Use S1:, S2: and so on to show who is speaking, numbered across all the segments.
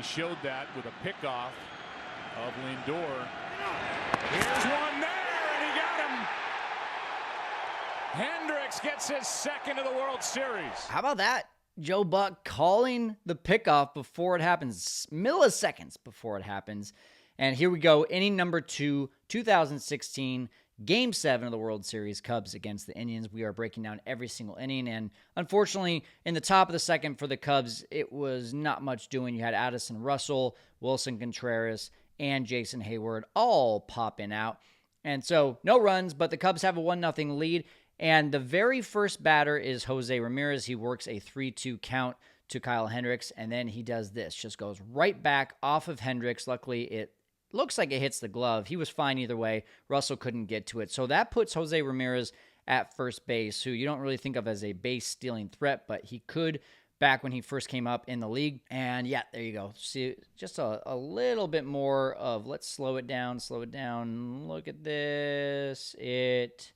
S1: showed that with a pickoff of Lindor. Here's one there, and he got him. Hendricks gets his second of the World Series.
S2: How about that? Joe Buck calling the pickoff before it happens, milliseconds before it happens. And here we go, inning number 2, 2016, Game 7 of the World Series, Cubs against the Indians. We are breaking down every single inning, and unfortunately, in the top of the second for the Cubs, it was not much doing. You had Addison Russell, Wilson Contreras, and Jason Hayward all popping out. And so, no runs, but the Cubs have a 1-0 lead. And the very first batter is Jose Ramirez. He works a 3-2 count to Kyle Hendricks, and then he does this. Just goes right back off of Hendricks. Luckily, it looks like it hits the glove. He was fine either way. Russell couldn't get to it. So that puts Jose Ramirez at first base, who you don't really think of as a base-stealing threat, but he could back when he first came up in the league. And yeah, there you go. See, just a little bit more of, let's slow it down. Look at this. It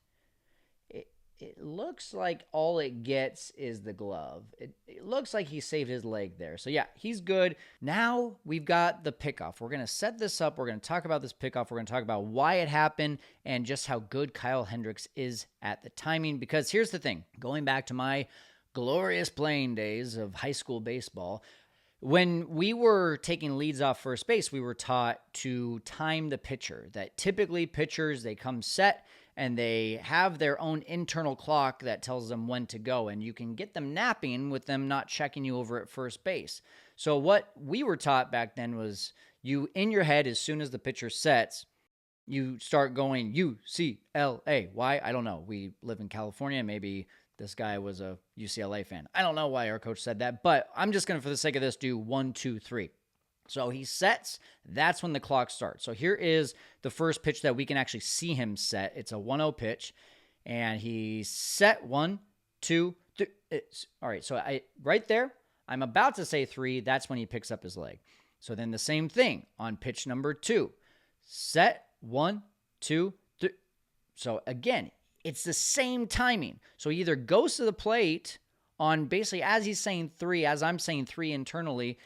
S2: looks like all it gets is the glove. It looks like he saved his leg there. So yeah, he's good. Now we've got the pickoff. We're going to set this up. We're going to talk about this pickoff. We're going to talk about why it happened and just how good Kyle Hendricks is at the timing. Because here's the thing. Going back to my glorious playing days of high school baseball, when we were taking leads off first base, we were taught to time the pitcher. That typically pitchers, they come set, and they have their own internal clock that tells them when to go, and you can get them napping with them not checking you over at first base. So what we were taught back then was you, in your head, as soon as the pitcher sets, you start going UCLA. Why? I don't know. We live in California. Maybe this guy was a UCLA fan. I don't know why our coach said that, but I'm just going to, for the sake of this, do 1, 2, 3. So he sets, that's when the clock starts. So here is the first pitch that we can actually see him set. It's a 1-0 pitch, and he set 1, 2, 3. All right, so right there, I'm about to say 3. That's when he picks up his leg. So then the same thing on pitch number 2. Set 1, 2, 3. So again, it's the same timing. So he either goes to the plate on basically as he's saying 3, as I'm saying 3 internally,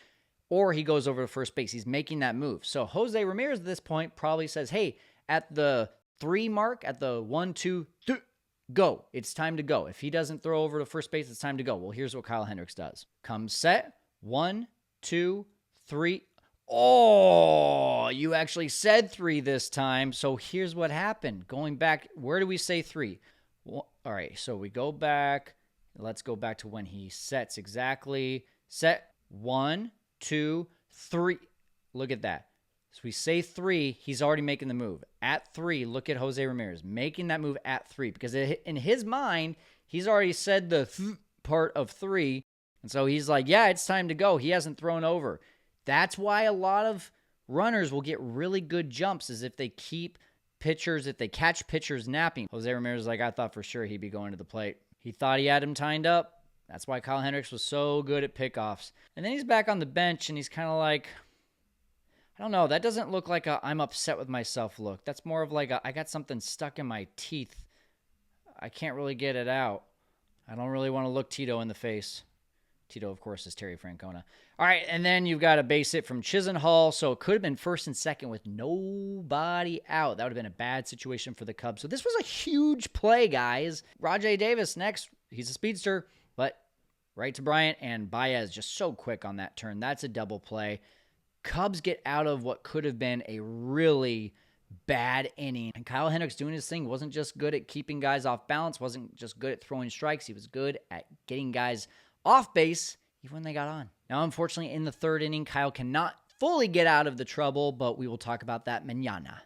S2: or he goes over to first base. He's making that move. So Jose Ramirez at this point probably says, hey, at the 3 mark, at the 1, 2, 3, go. It's time to go. If he doesn't throw over to first base, it's time to go. Well, here's what Kyle Hendricks does. Comes set, 1, 2, 3. Oh, you actually said 3 this time. So here's what happened. Going back, where do we say 3? Well, all right, so we go back. Let's go back to when he sets exactly. Set 1, 2, 3. Look at that. So we say 3, he's already making the move. At 3, look at Jose Ramirez making that move at 3, because in his mind, he's already said the part of 3. And so he's like, yeah, it's time to go. He hasn't thrown over. That's why a lot of runners will get really good jumps, is if they keep pitchers, if they catch pitchers napping. Jose Ramirez is like, I thought for sure he'd be going to the plate. He thought he had him timed up. That's why Kyle Hendricks was so good at pickoffs. And then he's back on the bench, and he's kind of like, I don't know, that doesn't look like a I'm upset with myself look. That's more of like a I got something stuck in my teeth. I can't really get it out. I don't really want to look Tito in the face. Tito, of course, is Terry Francona. All right, and then you've got a base hit from Chisenhall, so it could have been first and second with nobody out. That would have been a bad situation for the Cubs. So this was a huge play, guys. Rajai Davis next. He's a speedster, but right to Bryant, and Baez just so quick on that turn. That's a double play. Cubs get out of what could have been a really bad inning. And Kyle Hendricks doing his thing. Wasn't just good at keeping guys off balance. Wasn't just good at throwing strikes. He was good at getting guys off base even when they got on. Now, unfortunately, in the third inning, Kyle cannot fully get out of the trouble, but we will talk about that mañana.